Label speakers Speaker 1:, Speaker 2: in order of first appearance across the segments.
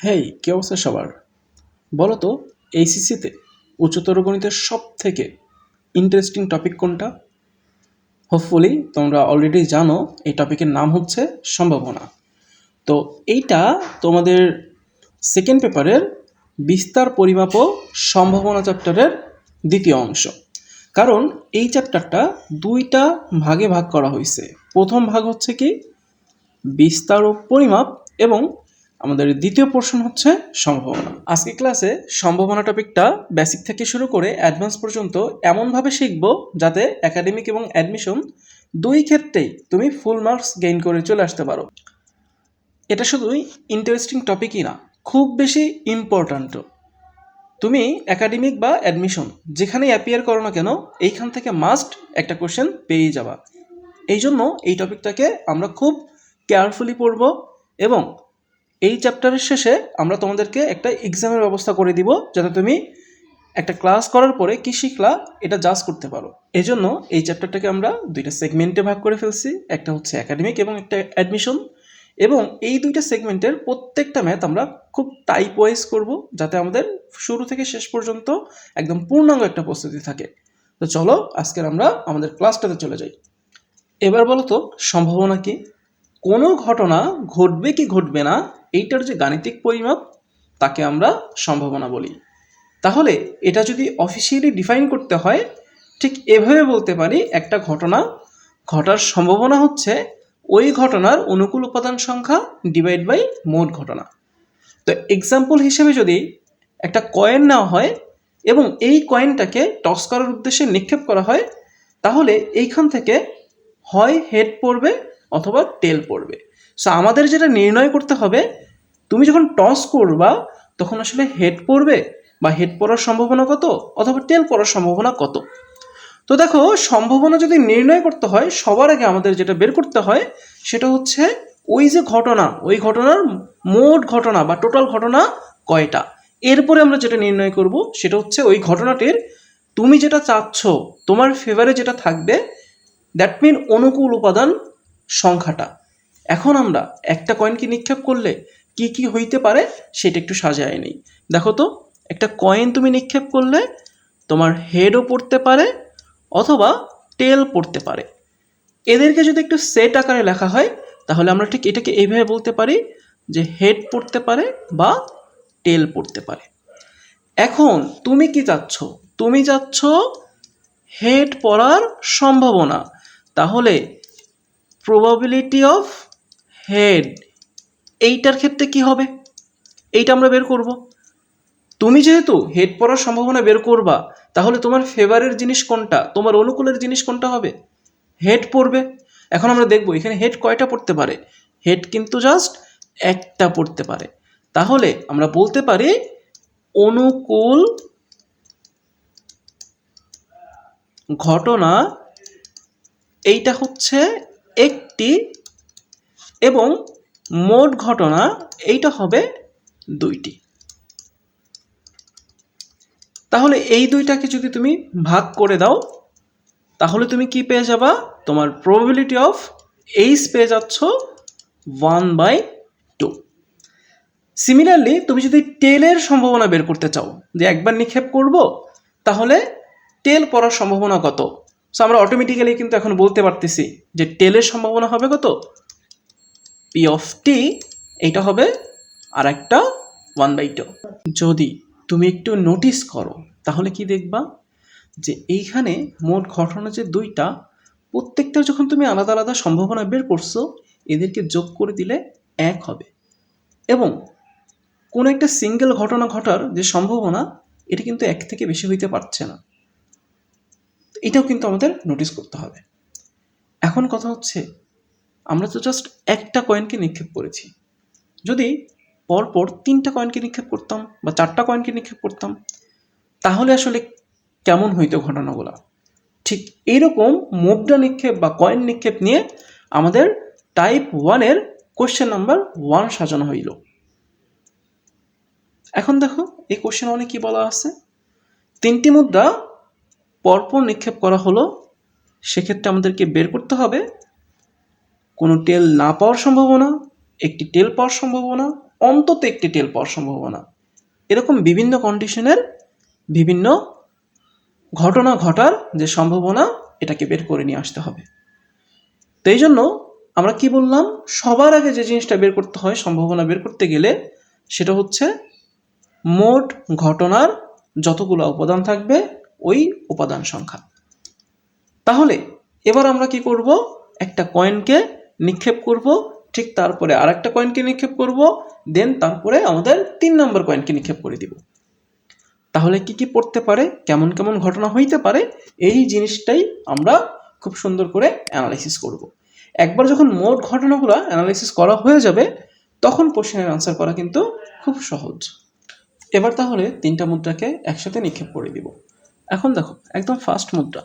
Speaker 1: হেই, কি অবস্থা সবার? বলো তো, এইচএসসিতে উচ্চতর গণিতের সব থেকে ইন্টারেস্টিং টপিক কোনটা? হোপফুলি তোমরা অলরেডি জানো এই টপিকের নাম হচ্ছে সম্ভাবনা। তো এইটা তোমাদের সেকেন্ড পেপারের বিস্তার পরিমাপ ও সম্ভাবনা চ্যাপ্টারের দ্বিতীয় অংশ। কারণ এই চ্যাপ্টারটা দুইটা ভাগে ভাগ করা হয়েছে। প্রথম ভাগ হচ্ছে কি বিস্তার ও পরিমাপ, এবং আমাদের দ্বিতীয় পোর্শন হচ্ছে সম্ভাবনা। আজকে ক্লাসে সম্ভাবনা টপিকটা বেসিক থেকে শুরু করে অ্যাডভান্স পর্যন্ত এমনভাবে শিখব যাতে একাডেমিক এবং অ্যাডমিশন দুই ক্ষেত্রেই তুমি ফুল মার্কস গেইন করে চলে আসতে পারো। এটা শুধুই ইন্টারেস্টিং টপিকই না, খুব বেশি ইম্পর্ট্যান্টও। তুমি একাডেমিক বা অ্যাডমিশন যেখানেই অ্যাপিয়ার করো না কেন, এইখান থেকে মাস্ট একটা কোশ্চেন পেয়ে যাবা। এই জন্য এই টপিকটাকে আমরা খুব কেয়ারফুলি পড়ব, এবং এই চ্যাপ্টারের শেষে আমরা তোমাদেরকে একটা এক্সামের ব্যবস্থা করে দিব যাতে তুমি একটা ক্লাস করার পরে কী শিখলা এটা জাজ করতে পারো। এই জন্য এই চ্যাপ্টারটাকে আমরা দুইটা সেগমেন্টে ভাগ করে ফেলছি, একটা হচ্ছে একাডেমিক এবং একটা অ্যাডমিশন। এবং এই দুইটা সেগমেন্টের প্রত্যেকটা ম্যাথ আমরা খুব টাইপ ওয়াইজ করব যাতে আমাদের শুরু থেকে শেষ পর্যন্ত একদম পূর্ণাঙ্গ একটা প্রস্তুতি থাকে। তো চলো আজকের আমরা আমাদের ক্লাসটাতে চলে যাই। এবার বলো তো, সম্ভাবনা কি? কোনো ঘটনা ঘটবে কি ঘটবে না এইটার যে গাণিতিক পরিমাপ তাকে আমরা সম্ভাবনা বলি। তাহলে এটা যদি অফিসিয়ালি ডিফাইন করতে হয়, ঠিক এভাবে বলতে পারি, একটা ঘটনা ঘটার সম্ভাবনা হচ্ছে ওই ঘটনার অনুকূল উপাদান সংখ্যা ডিভাইড বাই মোট ঘটনা। তো এক্সাম্পল হিসেবে যদি একটা কয়েন নেওয়া হয় এবং এই কয়েনটাকে টস করার উদ্দেশ্যে নিক্ষেপ করা হয়, তাহলে এইখান থেকে হয় হেড পড়বে অথবা টেল পড়বে। সো আমাদের যেটা নির্ণয় করতে হবে, তুমি যখন টস করবা তখন আসলে হেড পড়বে বা হেড পড়ার সম্ভাবনা কত অথবা টেল পড়ার সম্ভাবনা কত। তো দেখো, সম্ভাবনা যদি নির্ণয় করতে হয় সবার আগে আমাদের যেটা বের করতে হয় সেটা হচ্ছে ওই যে ঘটনা, ওই ঘটনার মোট ঘটনা বা টোটাল ঘটনা কয়টা। এরপরে আমরা যেটা নির্ণয় করব সেটা হচ্ছে ওই ঘটনাটির তুমি যেটা চাচ্ছ, তোমার ফেভারে যেটা থাকবে, দ্যাট মিন অনুকূল উপাদান সংখ্যাটা। এখন আমরা একটা কয়েনকে নিক্ষেপ করলে কি কি হইতে পারে সেটা একটু সাজায় নেই। দেখো তো, একটা কয়েন তুমি নিক্ষেপ করলে তোমার হেডও পড়তে পারে অথবা টেল পড়তে পারে। এদেরকে যদি একটু সেট আকারে লেখা হয় তাহলে আমরা ঠিক এটাকে এইভাবে বলতে পারি যে হেড পড়তে পারে বা টেল পড়তে পারে। এখন তুমি কি চাচ্ছ? তুমি চাচ্ছ হেড পড়ার সম্ভাবনা। তাহলে প্রবাবিলিটি অফ হেড, এইটার ক্ষেত্রে কি হবে এইটা আমরা বের করব। তুমি যেহেতু হেড পড়ার সম্ভাবনা বের করবা, তাহলে তোমার ফেভারের জিনিস কোনটা, তোমার অনুকূলের জিনিস কোনটা হবে? হেড পড়বে। এখন আমরা দেখব এখানে হেড কয়টা পড়তে পারে। হেড কিন্তু জাস্ট একটা পড়তে পারে। তাহলে আমরা বলতে পারি অনুকূল ঘটনা এইটা হচ্ছে একটি, এবং মোট ঘটনা এইটা হবে দুইটি। তাহলে এই দুইটাকে যদি তুমি ভাগ করে দাও তাহলে তুমি কি পেয়ে যাবা? তোমার প্রবাবিলিটি অফ এইচ পেয়ে যাচ্ছ 1/2। সিমিলারলি তুমি যদি টেলের সম্ভাবনা বের করতে চাও, যে একবার নিক্ষেপ করব তাহলে টেল পড়ার সম্ভাবনা কত, সো আমরা অটোমেটিক্যালি কিন্তু এখন বলতে পারতেছি যে টেলের সম্ভাবনা হবে কত, পি অফ টি, এইটা হবে আর একটা 1/2। যদি তুমি একটু নোটিস করো তাহলে কি দেখবা যে এইখানে মোট ঘটনা যে দুইটা, প্রত্যেকটা যখন তুমি আলাদা আলাদা সম্ভাবনা বের করছো এদেরকে যোগ করে দিলে এক হবে, এবং কোনো একটা সিঙ্গেল ঘটনা ঘটার যে সম্ভাবনা এটা কিন্তু এক থেকে বেশি হইতে পারছে না। এটাও কিন্তু আমাদের নোটিস করতে হবে। এখন কথা হচ্ছে, আমরা তো জাস্ট একটা কয়েনকে নিক্ষেপ করেছি, যদি পরপর 3টা কয়েনকে নিক্ষেপ করতাম বা 4টা কয়েনকে নিক্ষেপ করতাম তাহলে আসলে কেমন হইতো ঘটনাগুলো। ঠিক এইরকম মুদ্রা নিক্ষেপ বা কয়েন নিক্ষেপ নিয়ে আমাদের টাইপ 1-এর কোশ্চেন নাম্বার 1 সাজানো হইল। এখন দেখো এই কোশ্চেন 1-এ কি বলা আছে, 3টি মুদ্রা পরপর নিক্ষেপ করা হলো, সেক্ষেত্রে আমাদেরকে বের করতে হবে কোনো টেল না পাওয়ার সম্ভাবনা, একটি টেল পাওয়ার সম্ভাবনা অন্তত একটি টেল পাওয়ার সম্ভাবনা। এরকম বিভিন্ন কন্ডিশনের বিভিন্ন ঘটনা ঘটার যে সম্ভাবনা, এটাকে বের করে নিয়ে আসতে হবে। তো এই জন্য আমরা কি বললাম, সবার আগে যে জিনিসটা বের করতে হয় সম্ভাবনা বের করতে গেলে, সেটা হচ্ছে মোট ঘটনার যতগুলো উপাদান থাকবে ওই উপাদান সংখ্যা। তাহলে এবার আমরা কি করব, একটা কয়েনকে নিক্ষেপ করব, ঠিক তারপরে আর একটা কয়েনকে নিক্ষেপ করব, দেন তারপরে আমাদের 3 নম্বর কয়েনকে নিক্ষেপ করে দিব। তাহলে কি কি পড়তে পারে, কেমন কেমন ঘটনা হইতে পারে, এই জিনিসটাই আমরা খুব সুন্দর করে অ্যানালাইসিস করব। একবার যখন মোট ঘটনাগুলো অ্যানালাইসিস করা হয়ে যাবে, তখন কোশ্চেনের আনসার করা কিন্তু খুব সহজ। এবার তাহলে 3টা মুদ্রাকে একসাথে নিক্ষেপ করে দিব। এখন দেখো, একদম ফার্স্ট মুদ্রা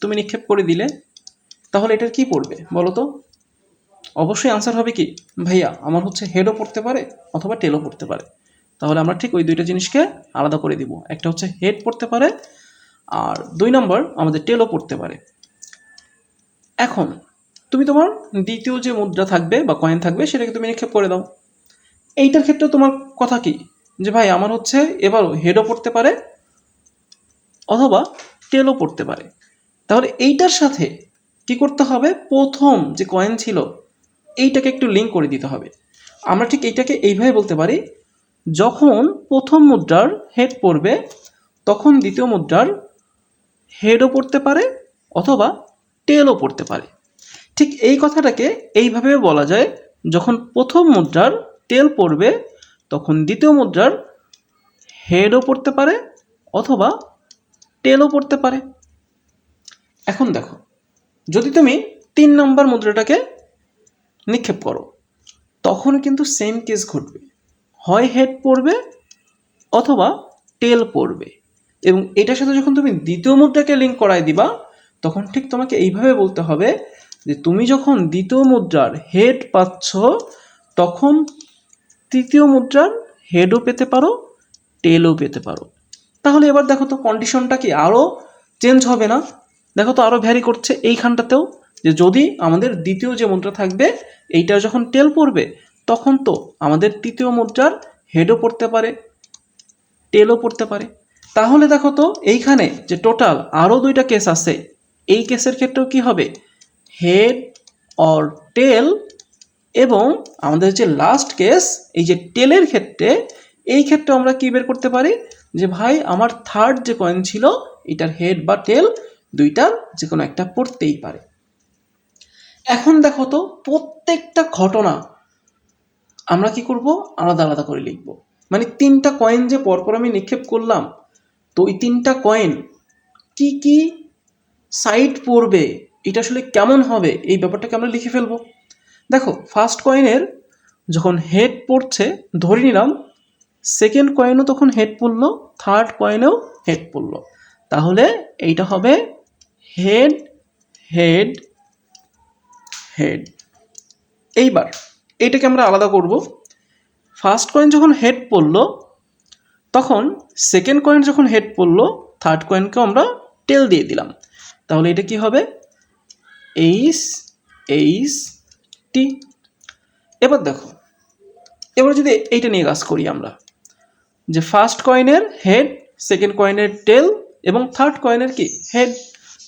Speaker 1: তুমি নিক্ষেপ করে দিলে, তাহলে এটার কি পড়বে বলো তো? অবশ্যই আনসার হবে কি, ভাইয়া আমার হচ্ছে হেডও পড়তে পারে অথবা টেলও পড়তে পারে। তাহলে আমরা ঠিক ওই দুইটা জিনিসকে আলাদা করে দিব, একটা হচ্ছে হেড পড়তে পারে, আর 2 নম্বর আমাদের টেলও পড়তে পারে। এখন তুমি তোমার দ্বিতীয় যে মুদ্রা থাকবে বা কয়েন থাকবে, সেটাকে তুমি নিক্ষেপ করে দাও। এইটার ক্ষেত্রে তোমার কথা কি, যে ভাই আমার হচ্ছে এবারও হেডও পড়তে পারে অথবা টেলও পড়তে পারে। তাহলে এইটার সাথে কি করতে হবে, প্রথম যে কয়েন ছিল এইটাকে একটু লিঙ্ক করে দিতে হবে। আমরা ঠিক এইটাকে এইভাবে বলতে পারি, যখন প্রথম মুদ্রার হেড পড়বে, তখন দ্বিতীয় মুদ্রার হেডও পড়তে পারে অথবা টেলও পড়তে পারে। ঠিক এই কথাটাকে এইভাবে বলা যায়, যখন প্রথম মুদ্রার টেল পড়বে, তখন দ্বিতীয় মুদ্রার হেডও পড়তে পারে অথবা টেলও পড়তে পারে। এখন দেখো, যদি তুমি 3 নম্বর মুদ্রাটাকে নিক্ষেপ করো, তখন কিন্তু সেম কেস ঘটবে, হয় হেড পড়বে অথবা টেল পড়বে। এবং এটার সাথে যখন তুমি দ্বিতীয় মুদ্রাকে লিঙ্ক করায় দিবা, তখন ঠিক তোমাকে এইভাবে বলতে হবে যে তুমি যখন দ্বিতীয় মুদ্রার হেড পাচ্ছ, তখন তৃতীয় মুদ্রার হেডও পেতে পারো, টেলও পেতে পারো। তাহলে এবার দেখো তো কন্ডিশনটা কি আরও চেঞ্জ হবে না? দেখো তো আরও ভ্যারি করছে এইখানটাতেও, যে যদি আমাদের দ্বিতীয় যে মুদ্রা থাকবে এইটা যখন টেল পড়বে, তখন তো আমাদের তৃতীয় মুদ্রার হেডও পড়তে পারে, টেলও পড়তে পারে। তাহলে দেখো তো এইখানে যে টোটাল আরও 2টা কেস আছে, এই কেসের ক্ষেত্রেও কি হবে, হেড অর টেল, এবং আমাদের যে লাস্ট কেস এই যে টেলের ক্ষেত্রে, এই ক্ষেত্রে আমরা কি বের করতে পারি, যে ভাই আমার থার্ড যে কয়েন ছিল এটার হেড বা টেল দুইটার যে কোনো একটা পড়তেই পারে। এখন দেখো তো, প্রত্যেকটা ঘটনা আমরা কি করব, আলাদা আলাদা করে লিখব। মানে 3টা কয়েন যে পরপর আমি নিক্ষেপ করলাম, তো ওই 3টা কয়েন কি কি সাইড পড়বে, এটা আসলে কেমন হবে, এই ব্যাপারটাকে আমরা লিখে ফেলবো। দেখো, ফার্স্ট কয়েনের যখন হেড পড়ছে, ধরে নিলাম সেকেন্ড কয়েনও তখন হেড পড়লো, থার্ড কয়েনেও হেড পড়লো, তাহলে এইটা হবে হেড হেড হেড। এইবার এইটাকে আমরা আলাদা করব। ফার্স্ট কয়েন যখন হেড পড়লো, তখন সেকেন্ড কয়েন যখন হেড পড়লো, থার্ড কয়েনকে আমরা টেল দিয়ে দিলাম, তাহলে এটা কি হবে, এইচ এইচ টি। এবার দেখো, এবার যদি এইটা নিয়ে কাজ করি আমরা, যে ফার্স্ট কয়েনের হেড, সেকেন্ড কয়েনের টেল এবং থার্ড কয়েনের কি হেড,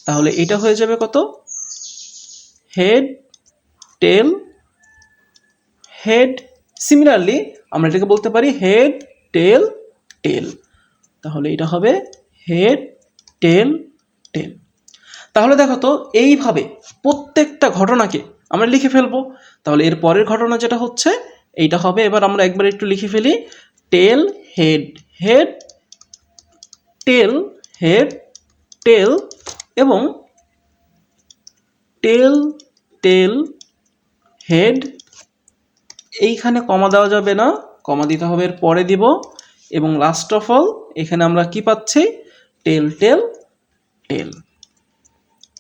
Speaker 1: তাহলে এটা হয়ে যাবে কত, হেড টেল হেড। সিমিলারলি আমরা এটাকে বলতে পারি হেড টেল টেল, তাহলে এটা হবে হেড টেল টেল। তাহলে দেখো তো, এইভাবে প্রত্যেকটা ঘটনাকে আমরা লিখে ফেলবো। তাহলে এর পরের ঘটনা যেটা হচ্ছে এইটা হবে, এবার আমরা একবার একটু লিখে ফেলি, টেল হেড হেড টেল হেড টেল এবং টেল টেল হেড। এইখানে কমা দেওয়া যাবে না, কমা দিতে হবে এর পরে দিব। এবং লাস্ট অফ অল এখানে আমরা কি পাচ্ছি, টেল টেল টেল।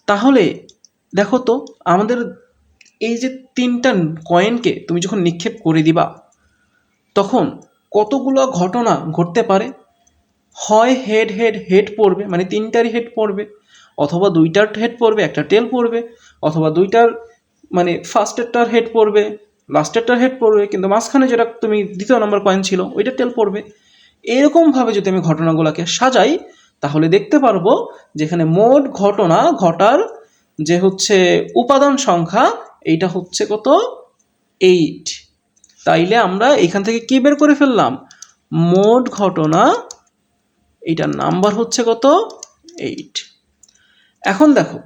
Speaker 1: তাহলে দেখো তো, আমাদের এই যে 3টা কয়েনকে তুমি যখন নিক্ষেপ করে দিবা, তখন কতগুলো ঘটনা ঘটতে পারে, হয় হেড হেড হেড পড়বে, মানে 3টারই হেড পড়বে, অথবা 2টার হেড পড়বে, একটা টেল পড়বে, অথবা 2টার মানে ফার্স্টেরটার হেড পড়বে, লাস্টেরটার হেড পড়বে, কিন্তু মাঝখানে যেটা তুমি দ্বিতীয় নম্বর কয়েন ছিল ওইটা টেল পড়বে। এরকমভাবে যদি আমি ঘটনাগুলোকে সাজাই তাহলে দেখতে পারবো যেখানে মোট ঘটনা ঘটার যে হচ্ছে উপাদান সংখ্যা এইটা হচ্ছে কত, 8। তাইলে আমরা এখান থেকে কি বের করে ফেললাম, মোট ঘটনা এইটার নাম্বার হচ্ছে কত, 8। এখন দেখো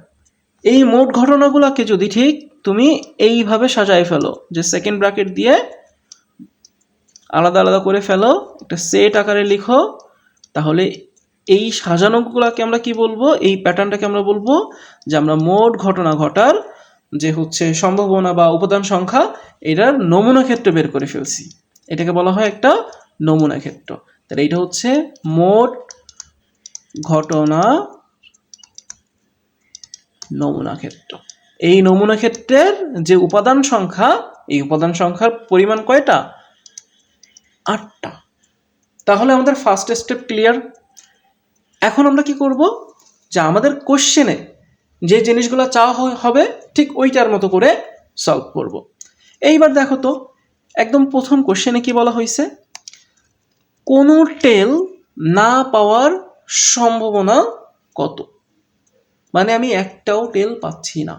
Speaker 1: এই মোট ঘটনাগুলোকে যদি ঠিক তুমি এইভাবে সাজায় ফেলো, যে সেকেন্ড ব্র্যাকেট দিয়ে আলাদা আলাদা করে ফেলো, একটা সেট আকারে লিখো, তাহলে এই সাজানোগুলোকে আমরা কি বলবো, এই প্যাটার্নটাকে আমরা বলবো যে আমরা মোট ঘটনা ঘটার যে হচ্ছে সম্ভাবনা বা উপাদান সংখ্যা এটার নমুনা ক্ষেত্র বের করে ফেলছি। এটাকে বলা হয় একটা নমুনা ক্ষেত্র। তাহলে এটা হচ্ছে মোট ঘটনা নমুনা ক্ষেত্র। এই নমুনা ক্ষেত্রের যে উপাদান সংখ্যা, এই উপাদান সংখ্যার পরিমাণ কয়টা, 8টা। তাহলে আমাদের ফার্স্ট স্টেপ ক্লিয়ার। এখন আমরা কি করব, যে আমাদের কোশ্চেনে যে জিনিসগুলো চাওয়া হবে ঠিক ওইটার মতো করে সলভ করব। এইবার দেখো তো একদম প্রথম কোশ্চেনে কি বলা হয়েছে, কোনো টেল না পাওয়ার সম্ভাবনা কত, মানে আমি একটাও টেল পাচ্ছি না।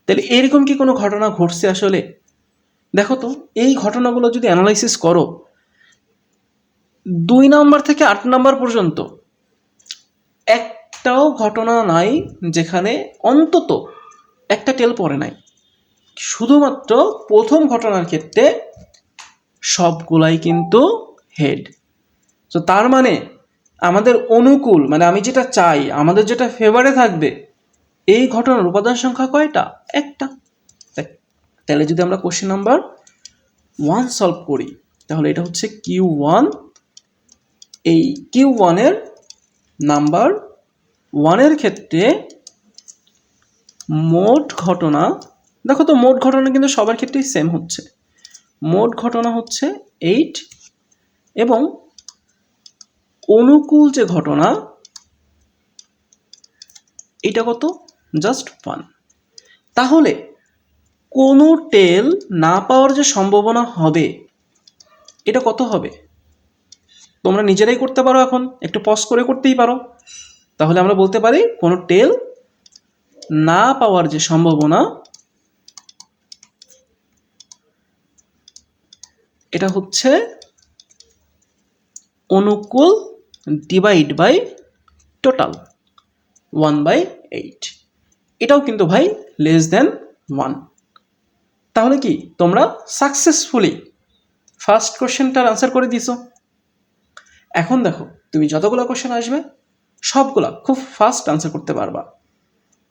Speaker 1: তাহলে এরকম কি কোনো ঘটনা ঘটছে আসলে? দেখো তো এই ঘটনাগুলো যদি অ্যানালাইসিস করো 2 নাম্বার থেকে 8 নাম্বার পর্যন্ত একটাও ঘটনা নাই যেখানে অন্তত একটা টেল পড়ে নাই। শুধুমাত্র প্রথম ঘটনার ক্ষেত্রে সবগুলাই কিন্তু হেড। তো তার মানে আমাদের অনুকূল, মানে আমি যেটা চাই, আমাদের যেটা ফেভারে থাকবে, এই ঘটনার উপাদান সংখ্যা কয়টা, একটা। তাহলে যদি আমরা কোশ্চেন নাম্বার 1 সলভ করি তাহলে এটা হচ্ছে Q1। এই Q1 এর নাম্বার 1 ক্ষেত্রে মোট ঘটনা, দেখো তো মোট ঘটনা কিন্তু সবার ক্ষেত্রেই সেম হচ্ছে, মোট ঘটনা হচ্ছে 8 এবং অনুকূল যে ঘটনা এটা কত, জাস্ট 1। তাহলে কোনো টেল না পাওয়ার যে সম্ভাবনা হবে এটা কত হবে, তোমরা নিজেরাই করতে পারো, এখন একটু পজ করে করতেই পারো। তাহলে আমরা বলতে পারি কোনো টেল না পাওয়ার যে সম্ভাবনা এটা হচ্ছে অনুকূল ডিভাইড বাই টোটাল 1/8। এটাও কিন্তু ভাই লেস দেন 1। তাহলে কি তোমরা সাকসেসফুলি ফার্স্ট কোশ্চেনটার আনসার করে দিছো। এখন দেখো তুমি যতগুলো কোশ্চেন আসবে সবগুলা খুব ফাস্ট আনসার করতে পারবা।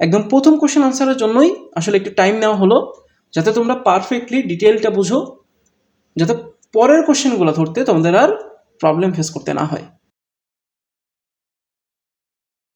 Speaker 1: একদম প্রথম কোশ্চেন আনসারের জন্যই আসলে একটু টাইম নেওয়া হলো, যাতে তোমরা পারফেক্টলি ডিটেলটা বুঝো, যাতে পরের কোশ্চেনগুলো ধরতে তোমাদের আর প্রবলেম ফেস করতে না হয়।